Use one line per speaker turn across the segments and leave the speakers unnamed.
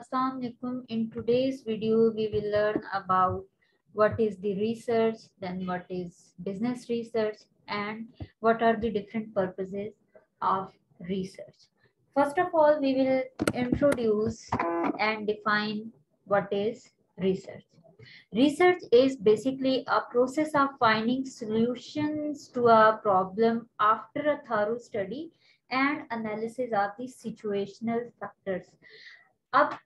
Assalamu alaikum. In today's video, we will learn about what is the research, then what is business research, and what are the different purposes of research. First of all, we will introduce and define what is research. Research is basically a process of finding solutions to a problem after a thorough study and analysis of the situational factors. अब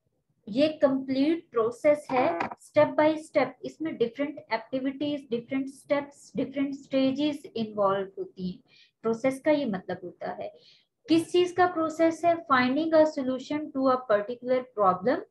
ये complete process है, step by step इसमें different activities, different steps, different stages involve होती हैं. Process का ये मतलब होता है, किस चीज का प्रोसेस है? Finding a solution to a particular problem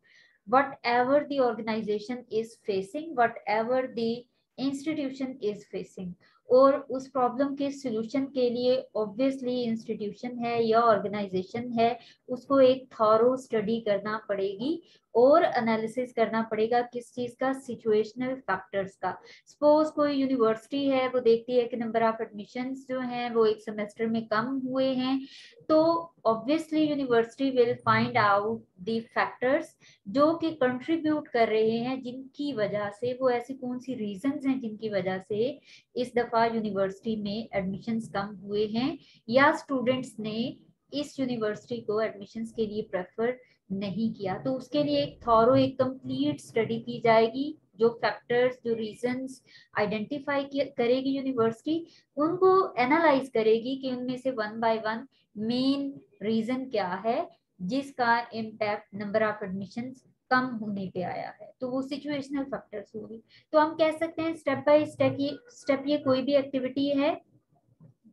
whatever the organization is facing, whatever the institution is facing. और उस प्रॉब्लम के सॉल्यूशन के लिए ऑब्वियसली इंस्टीट्यूशन है या ऑर्गेनाइजेशन है, उसको एक थॉरो स्टडी करना पड़ेगी और एनालिसिस करना पड़ेगा किस चीज का? सिचुएशनल फैक्टर्स का. सपोज कोई यूनिवर्सिटी है, वो देखती है कि नंबर ऑफ एडमिशंस जो हैं वो एक सेमेस्टर में कम हुए हैं, तो obviously university will find out the factors जो कि कंट्रीब्यूट कर रहे हैं, जिनकी वजह से वो ऐसी कौन सी रीजंस हैं जिनकी वजह से इस दफा यूनिवर्सिटी में एडमिशंस कम हुए हैं या स्टूडेंट्स ने इस यूनिवर्सिटी को एडमिशंस के लिए प्रेफर नहीं किया. तो उसके लिए एक थॉरो, एक कंप्लीट स्टडी की जाएगी. जो फैक्टर्स, जो रीजंस आइडेंटिफाई करेगी यूनिवर्सिटी, उनको एनालाइज करेगी कि उनमें से one by one main reason क्या है जिसका इम्पैक्ट नंबर ऑफ एडमिशंस कम होने पे आया है. तो वो सिचुएशनल फैक्टर्स होगी. तो हम कह सकते हैं स्टेप बाय स्टेप ये कोई भी एक्टिविटी है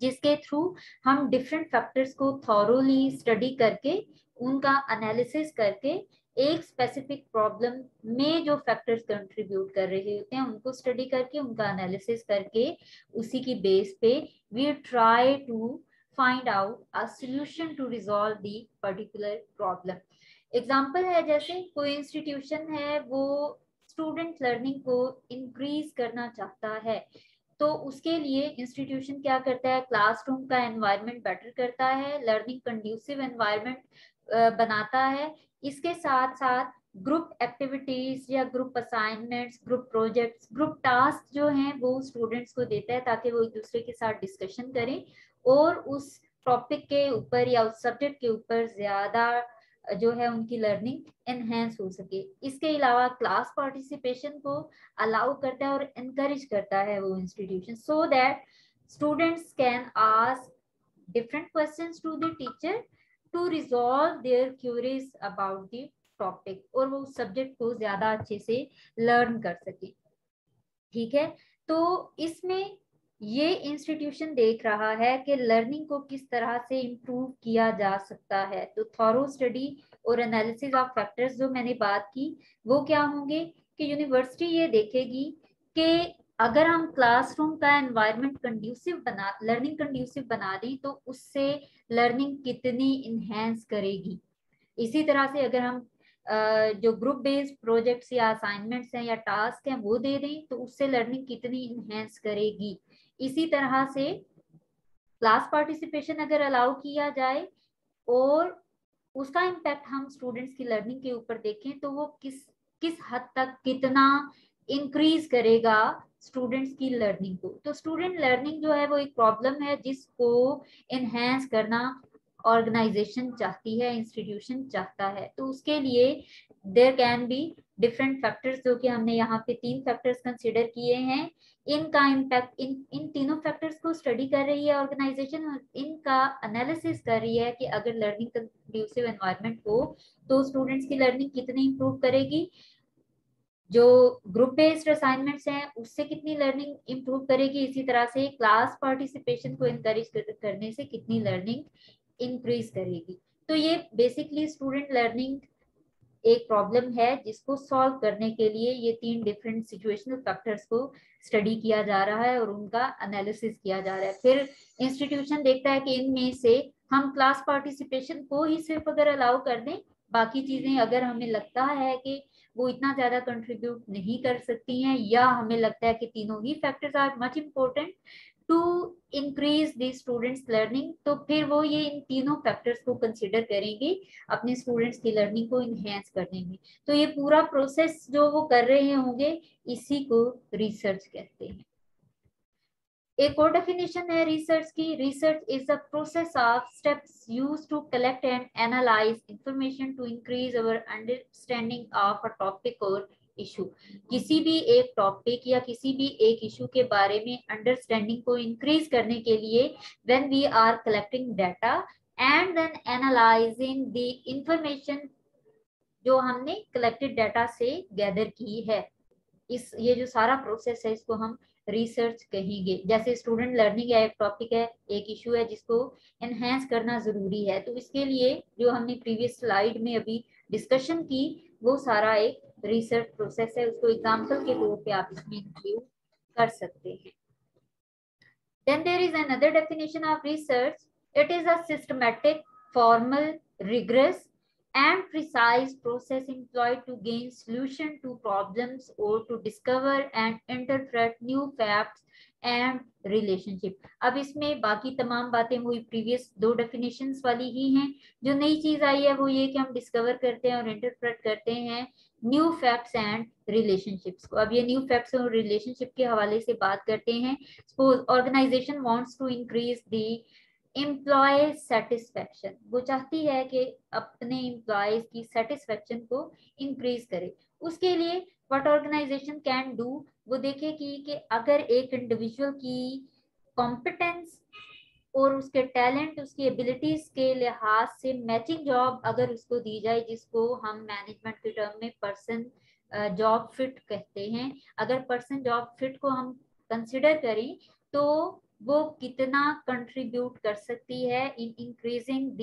जिसके थ्रू हम डिफरेंट फैक्टर्स को थॉरोली स्टडी करके, उनका एनालिसिस करके, एक स्पेसिफिक प्रॉब्लम में जो फैक्टर्स कंट्रीब्यूट कर रहे होते हैं उनको स्टडी करके, उनका एनालिसिस करके, उसी की बेस पे we try to find out a solution to resolve the particular problem. Example है, जैसे कोई इंस्टीट्यूशन है, वो स्टूडेंट लर्निंग को इंक्रीज करना चाहता है, तो उसके लिए इंस्टीट्यूशन क्या करता है? क्लासरूम का एनवायरनमेंट बेटर करता है, लर्निंग कंड्यूसिव एनवायरनमेंट बनाता है. इसके साथ साथ ग्रुप एक्टिविटीज या group assignments, group projects, group task जो हैं वो स्टूडेंट्स को देता है ताकि वो एक दूसरे के साथ डिस्कशन करें और उस टॉपिक के ऊपर या उस सब्जेक्ट के ऊपर ज्यादा जो है उनकी लर्निंग एनहेंस हो सके. इसके अलावा क्लास पार्टिसिपेशन को अलाउ करता है और एनकरेज करता है वो institution, so that students can ask different questions to the teacher to resolve their queries about the topic, और वो सब्जेक्ट को ज्यादा अच्छे से लर्न कर सके. ठीक है, तो इसमें ये इंस्टीट्यूशन देख रहा है कि लर्निंग को किस तरह से इम्प्रूव किया जा सकता है. तो थॉरो स्टडी और एनालिसिस ऑफ फैक्टर्स जो मैंने बात की वो क्या होंगे कि यूनिवर्सिटी ये देखेगी कि अगर हम क्लासरूम का एनवायरनमेंट कंड्यूसिव बना, लर्निंग कंड्यूसिव बना दें तो उससे लर्निंग कितनी इनहेंस करेगी. इसी तरह से अगर हम जो ग्रुप बेस्ड प्रोजेक्ट्स या असाइनमेंट्स हैं या टास्क हैं वो दे दें तो उससे लर्निंग कितनी इनहेंस करेगी. इसी तरह से क्लास पार्टिसिपेशन अगर अलाउ किया जाए और उसका इम्पैक्ट हम स्टूडेंट्स की लर्निंग के ऊपर देखें तो वो किस किस हद तक कितना इंक्रीज करेगा स्टूडेंट्स की लर्निंग को. तो स्टूडेंट लर्निंग जो है वो एक प्रॉब्लम है जिसको इनहेंस करना ऑर्गेनाइजेशन चाहती है, इंस्टीट्यूशन चाहता है. तो उसके लिए there can be different factors, जो कि हमने यहाँ पे 3 फैक्टर्स कंसिडर किए हैं. इनका इम्पैक्ट, इन तीनों फैक्टर्स को स्टडी कर रही है ऑर्गेनाइजेशन और इनका एनालिसिस कर रही है कि अगर लर्निंग कंड्यूसिव एनवायरनमेंट हो तो स्टूडेंट्स की लर्निंग कितनी इंप्रूव करेगी, जो ग्रुप बेस्ड असाइनमेंट्स हैं उससे कितनी लर्निंग इंप्रूव करेगी, इसी तरह से क्लास पार्टिसिपेशन को एनकरेज करने से कितनी लर्निंग इंक्रीज करेगी. तो ये बेसिकली स्टूडेंट लर्निंग एक प्रॉब्लम है जिसको सॉल्व करने के लिए ये 3 डिफरेंट सिचुएशनल फैक्टर्स को स्टडी किया जा रहा है और उनका एनालिसिस किया जा रहा है. फिर इंस्टीट्यूशन देखता है कि इनमें से हम क्लास पार्टिसिपेशन को ही सिर्फ अगर अलाउ कर दें, बाकी चीजें अगर हमें लगता है कि वो इतना ज्यादा कंट्रीब्यूट नहीं कर सकती हैं या हमें लगता है कि तीनों ही factors are much important, to increase the students learning, तो फिर वो ये इन तीनों फैक्टर्स को कंसिडर करेंगे अपने स्टूडेंट्स की लर्निंग को इनहेंस करने में। तो ये पूरा प्रोसेस जो वो कर रहे होंगे इसी को रिसर्च कहते हैं। एक और डेफिनेशन है रिसर्च की, research is the process of steps used to collect and analyse information to increase our understanding of a topic और इशू। किसी भी एक टॉपिक या किसी भी एक इशू के बारे में अंडरस्टैंडिंग को इंक्रीज करने के लिए when we are collecting data and then analysing the information जो हमने कलेक्टेड डाटा से गैदर की है, इस ये जो सारा प्रोसेस है इसको हम रिसर्च कहेंगे। जैसे स्टूडेंट लर्निंग है, एक टॉपिक है, एक इशू है जिसको एनहेंस करना जरूरी है, तो इसके लिए जो हमने प्रीवियस स्लाइड में अभी डिस्कशन की वो सारा एक रिसर्च प्रोसेस है, उसको एग्जांपल के तौर पे आप इसमें इंक्लूड कर सकते हैं। Then there is another definition of research. It is a systematic, formal, rigorous, and precise process employed to gain solution to problems or to discover and interpret new facts and relationship. अब इसमें बाकी तमाम बातें वही previous दो definitions वाली ही हैं। जो नई चीज आई है वो ये कि हम डिस्कवर करते हैं और इंटरप्रेट करते हैं न्यू फैक्ट्स एंड रिलेशनशिप्स को। अब ये न्यू फैक्ट्स और रिलेशनशिप के हवाले से बात करते हैं। Suppose organization wants to increase the employee satisfaction, वो चाहती है कि अपने एम्प्लॉयज की सेटिस्फेक्शन को इंक्रीज करे। उसके लिए व्हाट ऑर्गेनाइजेशन कैन डू, वो देखेगी कि अगर एक इंडिविजुअल की कॉम्पिटेंस और उसके टैलेंट, उसकी एबिलिटीज के लिहाज से मैचिंग जॉब अगर उसको दी जाए, जिसको हम मैनेजमेंट के टर्म में पर्सन जॉब फिट कहते हैं, अगर पर्सन जॉब फिट को हम कंसिडर करें तो वो कितना कंट्रीब्यूट कर सकती है in increasing the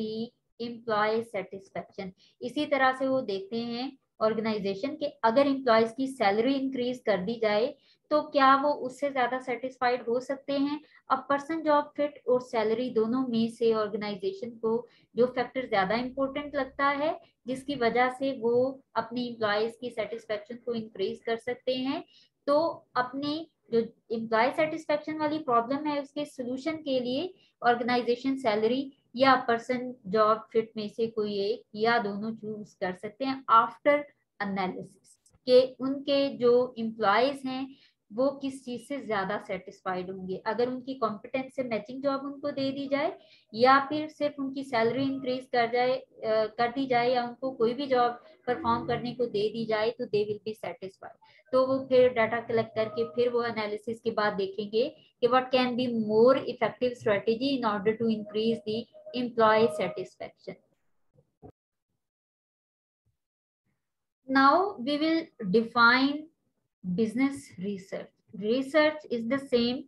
employee satisfaction. इसी तरह से वो देखते हैं ऑर्गेनाइजेशन के अगर एम्प्लॉयज की सैलरी इंक्रीज कर दी जाए तो क्या वो उससे ज्यादा सेटिस्फाइड हो सकते हैं। अब पर्सन जॉब फिट और सैलरी दोनों में से ऑर्गेनाइजेशन को जो फैक्टर ज्यादा इंपॉर्टेंट लगता है जिसकी वजह से वो अपनी एम्प्लॉयज की सेटिस्फेक्शन को इंक्रीज कर सकते हैं, तो अपने जो एम्प्लॉय सेटिस्फेक्शन वाली प्रॉब्लम है उसके सोल्यूशन के लिए ऑर्गेनाइजेशन सैलरी या पर्सन जॉब फिट में से कोई एक या दोनों चूज कर सकते हैं आफ्टर एनालिसिस के उनके जो एम्प्लॉयज हैं वो किस चीज से ज्यादा सेटिस्फाइड होंगे, अगर उनकी कॉम्पिटेंस से मैचिंग जॉब उनको दे दी जाए या फिर सिर्फ उनकी सैलरी इंक्रीज कर दी जाए या उनको कोई भी जॉब परफॉर्म करने को दे दी जाए तो दे विल बी सेटिस्फाइड। तो वो फिर डाटा कलेक्ट करके फिर वो एनालिसिस के बाद देखेंगे कि what can be more effective strategy in order to increase the employee satisfaction. Now we will define business research. Research is the same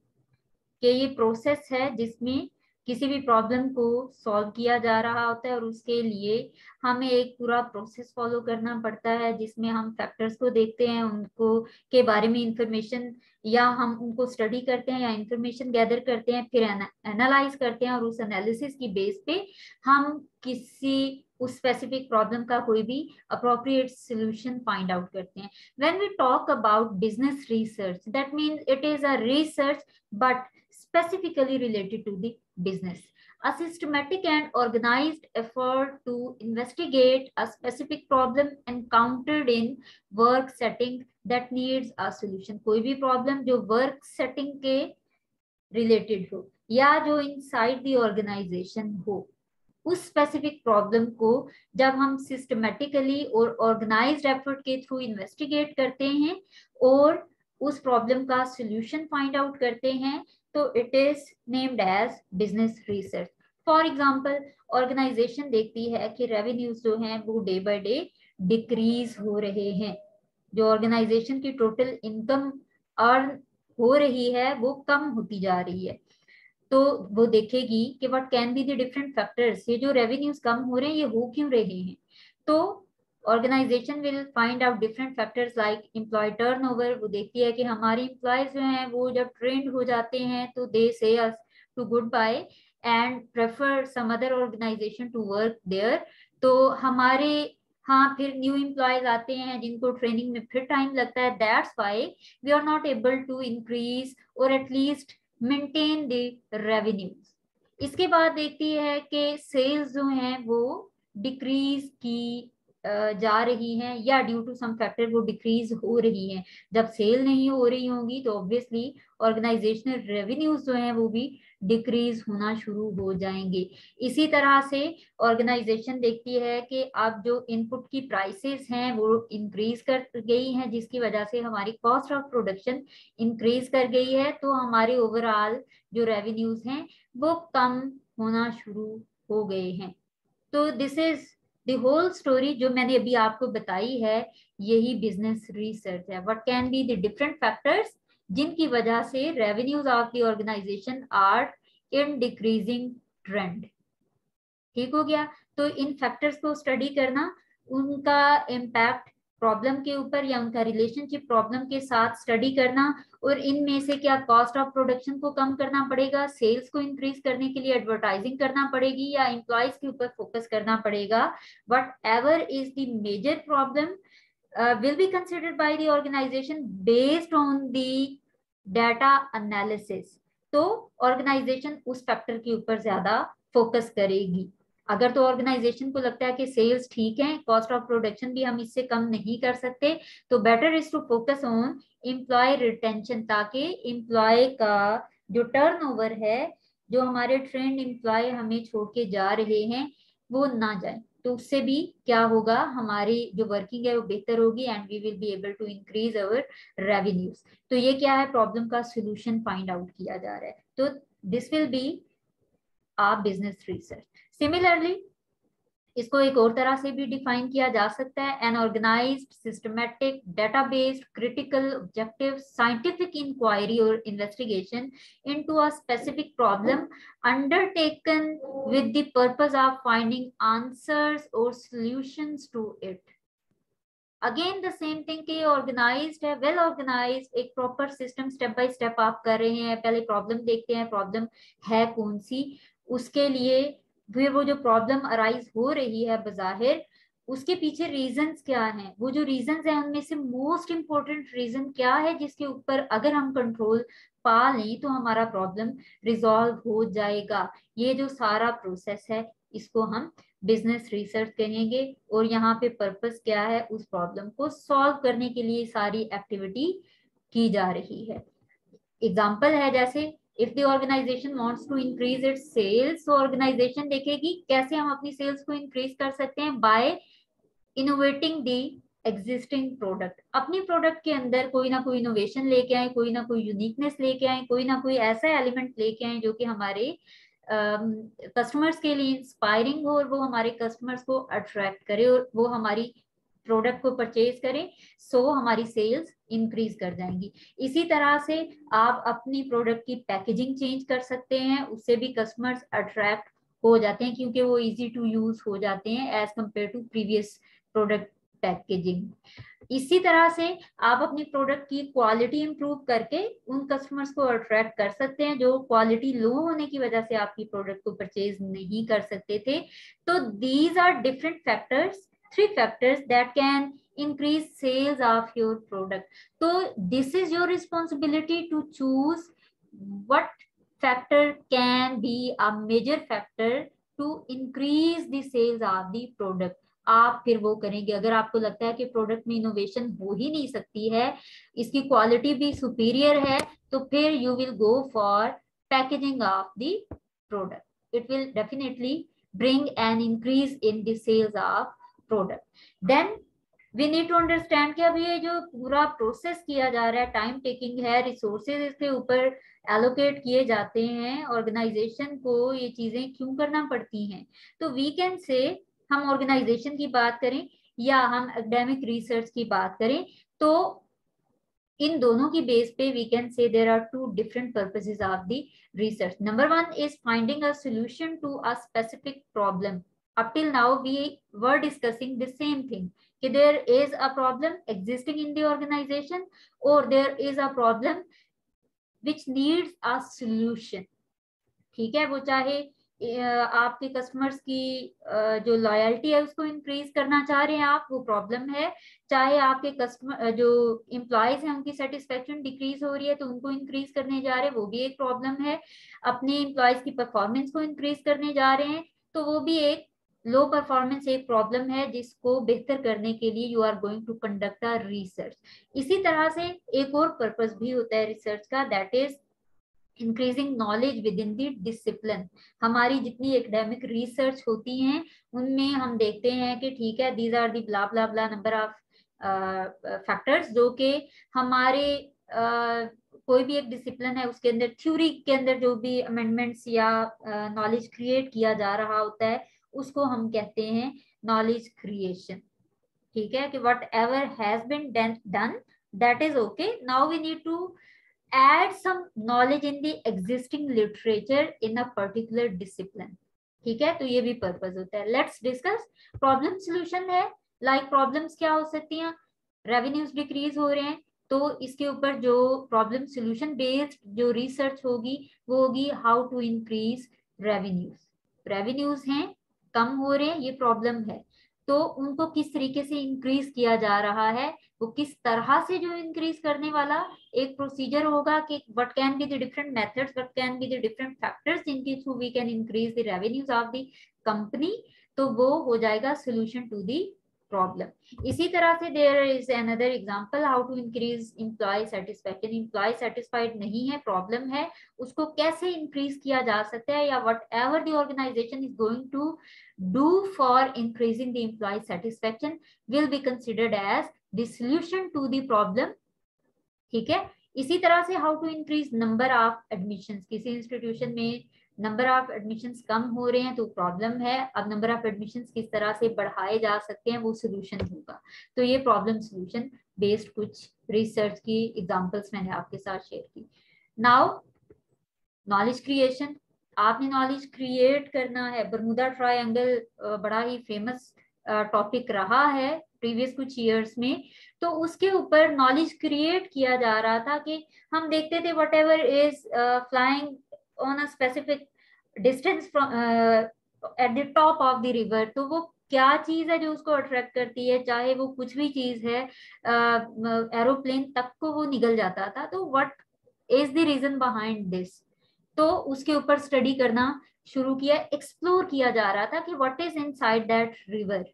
कि ये प्रोसेस है जिसमें किसी भी प्रॉब्लम को सॉल्व किया जा रहा होता है और उसके लिए हमें एक पूरा प्रोसेस फॉलो करना पड़ता है जिसमें हम फैक्टर्स को देखते हैं, उनको के बारे में इंफॉर्मेशन या हम उनको स्टडी करते हैं या इंफॉर्मेशन गैदर करते हैं, फिर एनालाइज करते हैं और उस एनालिसिस की बेस पे हम किसी उस स्पेसिफिक प्रॉब्लम का कोई भी अप्रोप्रिएट सॉल्यूशन फाइंड आउट करते हैं। When we talk about business research that means it is a research but specifically related to the business, a systematic and organized effort to investigate a specific problem encountered in work setting that needs a solution। कोई भी problem जो work setting के related हो या जो inside the organisation हो, उस specific problem को जब हम सिस्टमेटिकली और ऑर्गेनाइज्ड एफर्ट के थ्रू इन्वेस्टिगेट करते हैं और उस प्रॉब्लम का सॉल्यूशन फाइंड आउट करते हैं तो it is named as business research. For example organisation देखती है कि रेवेन्यूज जो हैं वो डे बाय डे डिक्रीज हो रहे हैं, जो ऑर्गेनाइजेशन की टोटल इनकम अर्न हो रही है वो कम होती जा रही है, तो वो देखेगी कि what can be the different factors, ये जो रेवेन्यूज कम हो रहे हैं ये हो क्यों रहे हैं। तो organisation will find out different factors like employee turnover, वो देखती है कि हमारी एम्प्लॉयज जो हैं वो जब ट्रेंड हो जाते हैं तो they say us to goodbye and prefer some other organisation to work there, तो हमारे हाँ फिर न्यू एम्प्लॉयज आते हैं जिनको ट्रेनिंग में फिर टाइम लगता है, that's why we are not able to increase और एटलीस्ट मेंटेन द रेवेन्यूज। इसके बाद देखती है कि सेल्स जो हैं वो डिक्रीज की जा रही हैं या ड्यू टू सम फैक्टर वो डिक्रीज हो रही हैं। जब सेल नहीं हो रही होंगी तो ऑब्वियसली ऑर्गेनाइजेशनल रेवेन्यूज जो हैं वो भी डिक्रीज होना शुरू हो जाएंगे। इसी तरह से ऑर्गेनाइजेशन देखती है कि अब जो इनपुट की प्राइसेस हैं वो इंक्रीज कर गई हैं, जिसकी वजह से हमारी कॉस्ट ऑफ प्रोडक्शन इंक्रीज कर गई है, तो हमारे ओवरऑल जो रेवेन्यूज हैं वो कम होना शुरू हो गए हैं। तो this is the whole story जो मैंने अभी आपको बताई है, यही बिजनेस रिसर्च है। What can be the different factors जिनकी वजह से revenues of the organisation are in decreasing trend. ठीक हो गया। तो इन फैक्टर्स को स्टडी करना, उनका इम्पैक्ट प्रॉब्लम के ऊपर या उनका रिलेशनशिप प्रॉब्लम के साथ स्टडी करना, और इनमें से क्या कॉस्ट ऑफ प्रोडक्शन को कम करना पड़ेगा, सेल्स को इंक्रीज करने के लिए एडवर्टाइजिंग करना पड़ेगी या एम्प्लॉयज के ऊपर फोकस करना पड़ेगा। Whatever is the major problem will be considered by the organization based on the data analysis। तो ऑर्गेनाइजेशन उस फैक्टर के ऊपर ज्यादा फोकस करेगी। अगर तो ऑर्गेनाइजेशन को लगता है कि सेल्स ठीक है, कॉस्ट ऑफ प्रोडक्शन भी हम इससे कम नहीं कर सकते, तो better is to focus on employee retention, ताकि एम्प्लॉय का जो टर्नओवर है, जो हमारे ट्रेंड एम्प्लॉय हमें छोड़ के जा रहे हैं वो ना जाए। तो उससे भी क्या होगा, हमारी जो वर्किंग है वो बेहतर होगी and we will be able to increase our revenues. तो ये क्या है, प्रॉब्लम का सोल्यूशन फाइंड आउट किया जा रहा है। तो this will be a business research. Similarly इसको एक और तरह से भी डिफाइन किया जा सकता है, an organised systematic data based critical objective scientific inquiry और investigation into a specific problem undertaken with the purpose of finding answers or solutions to it। Again the same thing कि ऑर्गेनाइज्ड है, वेल ऑर्गेनाइज्ड, एक proper system step by step आप कर रहे हैं। पहले problem देखते हैं, प्रॉब्लम है कौन सी, उसके लिए फिर वो जो प्रॉब्लम अराइज हो रही है बजाहिर, उसके पीछे रीजंस क्या हैं, वो जो रीजंस हैं उनमें से मोस्ट इंपॉर्टेंट रीजन क्या है जिसके ऊपर अगर हम कंट्रोल पा लें तो हमारा प्रॉब्लम रिजॉल्व हो जाएगा। ये जो सारा प्रोसेस है इसको हम बिजनेस रिसर्च कहेंगे, और यहाँ पे पर्पस क्या है, उस प्रॉब्लम को सॉल्व करने के लिए सारी एक्टिविटी की जा रही है। एग्जाम्पल है जैसे if the organisation wants to increase its sales, तो ऑर्गेनाइजेशन देखेगी कैसे हम अपनी सेल्स को इंक्रीज कर सकते हैं, by innovating the existing product. अपनी प्रोडक्ट के अंदर कोई ना कोई इनोवेशन लेके आए, कोई ना कोई यूनिकनेस लेके आए, कोई ना कोई ऐसा एलिमेंट लेके आए जो कि हमारे कस्टमर्स के लिए इंस्पायरिंग हो और वो हमारे कस्टमर्स को अट्रैक्ट करे और वो हमारी प्रोडक्ट को परचेज करें, सो हमारी सेल्स इंक्रीज कर जाएंगी। इसी तरह से आप अपनी प्रोडक्ट की पैकेजिंग चेंज कर सकते हैं, उससे भी कस्टमर्स अट्रैक्ट हो जाते हैं क्योंकि वो इजी टू यूज हो जाते हैं as compare to previous product packaging. इसी तरह से आप अपनी प्रोडक्ट की क्वालिटी इंप्रूव करके उन कस्टमर्स को अट्रैक्ट कर सकते हैं जो क्वालिटी लो होने की वजह से आपकी प्रोडक्ट को परचेज नहीं कर सकते थे। तो these are different factors, 3 factors that can increase sales of your product। तो this is your responsibility to choose what factor can be a major factor to increase the sales of the product। आप फिर वो करेंगे। अगर आपको लगता है कि प्रोडक्ट में इनोवेशन हो ही नहीं सकती है, इसकी क्वालिटी भी सुपीरियर है, तो फिर you will go for packaging of the product. It will definitely bring an increase in the sales of product। then we need to understand कि अभी ये जो पूरा प्रोसेस किया जा रहा है टाइम टेकिंग है, रिसोर्सेज इसके ऊपर एलोकेट किए जाते हैं, ऑर्गेनाइजेशन को ये चीजें क्यों करना पड़ती हैं। तो वी कैन से हम ऑर्गेनाइजेशन की बात करें या हम एकेडमिक रिसर्च की बात करें, तो इन दोनों की बेस पे we can say there are 2 different purposes of the research। number 1 is finding a solution to a specific problem। up till now we were discussing the same thing कि there is a problem existing in the organization or there is a problem which needs a solution। ठीक है, वो चाहे आपके customers की जो loyalty है उसको इंक्रीज करना चाह रहे हैं आप, वो प्रॉब्लम है। चाहे आपके कस्टमर जो एम्प्लॉयज हैं उनकी सेटिस्फेक्शन डिक्रीज हो रही है तो उनको इंक्रीज करने जा रहे हैं, वो भी एक प्रॉब्लम है। अपने एम्प्लॉयज की परफॉर्मेंस को इंक्रीज करने जा रहे हैं तो वो भी एक लो परफॉर्मेंस एक प्रॉब्लम है, जिसको बेहतर करने के लिए you are going to conduct a research. इसी तरह से एक और पर्पस भी होता है रिसर्च का, that is increasing knowledge with in the discipline. हमारी जितनी एकेडमिक रिसर्च होती हैं उनमें हम देखते हैं कि ठीक है, these are the blah blah blah number of factors जो कि हमारे कोई भी एक डिसिप्लिन है उसके अंदर, थ्योरी के अंदर जो भी अमेंडमेंट्स या नॉलेज क्रिएट किया जा रहा होता है उसको हम कहते हैं नॉलेज क्रिएशन। ठीक है, कि whatever has been done that is okay, now we need to add some knowledge in the existing literature in a particular discipline। ठीक है, तो ये भी पर्पस होता है। लेट्स डिस्कस प्रॉब्लम सॉल्यूशन है। लाइक प्रॉब्लम्स क्या हो सकती हैं, रेवेन्यूज डिक्रीज हो रहे हैं तो इसके ऊपर जो प्रॉब्लम सॉल्यूशन बेस्ड जो रिसर्च होगी वो होगी how to increase revenues. Revenues हैं कम हो रहे हैं, ये प्रॉब्लम है, तो उनको किस तरीके से इंक्रीज किया जा रहा है, वो किस तरह से जो इंक्रीज करने वाला एक प्रोसीजर होगा कि what can be the different methods, what can be the different factors जिनके through we can increase the revenues of the company, तो वो हो जाएगा सोल्यूशन टू द प्रॉब्लम। इसी तरह से there is another example how to increase employee satisfaction. Employee satisfied नहीं है, प्रॉब्लम है, उसको कैसे इंक्रीज किया जा सकता है, या whatever the organisation is going to do for increasing the employee satisfaction will be considered as the solution to the problem। ठीक है, इसी तरह से how to increase number of admissions. किसी इंस्टीट्यूशन में नंबर ऑफ एडमिशंस कम हो रहे हैं तो प्रॉब्लम है, अब नंबर ऑफ एडमिशंस किस तरह से बढ़ाए जा सकते हैं वो सोल्यूशन होगा। तो ये प्रॉब्लम सोल्यूशन बेस्ड कुछ रिसर्च की एग्जांपल्स मैंने आपके साथ शेयर की। नाउ नॉलेज क्रिएशन, आपने नॉलेज क्रिएट करना है। बरमुदा ट्रायंगल बड़ा ही फेमस टॉपिक रहा है प्रीवियस कुछ ईयर्स में, तो उसके ऊपर नॉलेज क्रिएट किया जा रहा था कि हम देखते थे what ever is flying on a specific distance at the top of the river, तो वो क्या चीज है जो उसको अट्रैक्ट करती है, चाहे वो कुछ भी चीज है, एरोप्लेन तक को वो निगल जाता था। तो what is the reason behind this, तो उसके ऊपर स्टडी करना शुरू किया, एक्सप्लोर किया जा रहा था कि what is inside that river.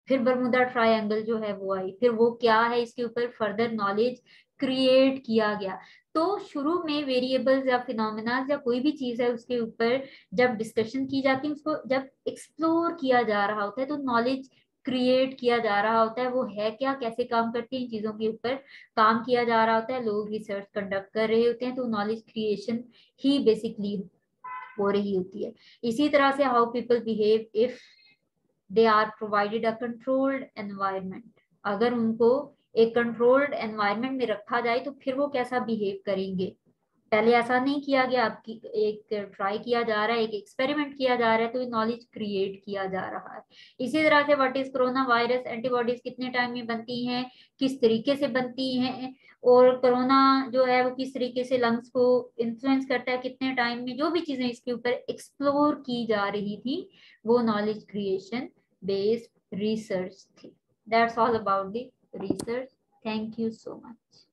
फिर बरमुदा ट्रायंगल जो है वो आई, फिर वो क्या है इसके ऊपर फर्दर नॉलेज क्रिएट किया गया। तो शुरू में वेरिएबल्स या फिनोमेना या कोई भी चीज है उसके ऊपर जब डिस्कशन की जाती है, उसको जब एक्सप्लोर किया जा रहा होता है तो नॉलेज क्रिएट किया जा रहा होता है, वो है क्या, कैसे काम करती है, इन चीजों के ऊपर काम किया जा रहा होता है, लोग रिसर्च कंडक्ट कर रहे होते हैं, तो नॉलेज क्रिएशन ही बेसिकली हो रही होती है। इसी तरह से how people behave if they are provided a controlled environment, अगर उनको एक कंट्रोल्ड एनवायरनमेंट में रखा जाए तो फिर वो कैसा बिहेव करेंगे। पहले ऐसा नहीं किया गया, आपकी एक ट्राई किया जा रहा है, एक एक्सपेरिमेंट किया जा रहा है, तो नॉलेज क्रिएट किया जा रहा है। इसी तरह से what is corona virus, antibodies कितने टाइम में बनती हैं, किस तरीके से बनती हैं, और कोरोना जो है वो किस तरीके से लंग्स को इन्फ्लुएंस करता है, कितने टाइम में, जो भी चीजें इसके ऊपर एक्सप्लोर की जा रही थी वो नॉलेज क्रिएशन बेस्ड रिसर्च थी। That's all about the research. Thank you so much.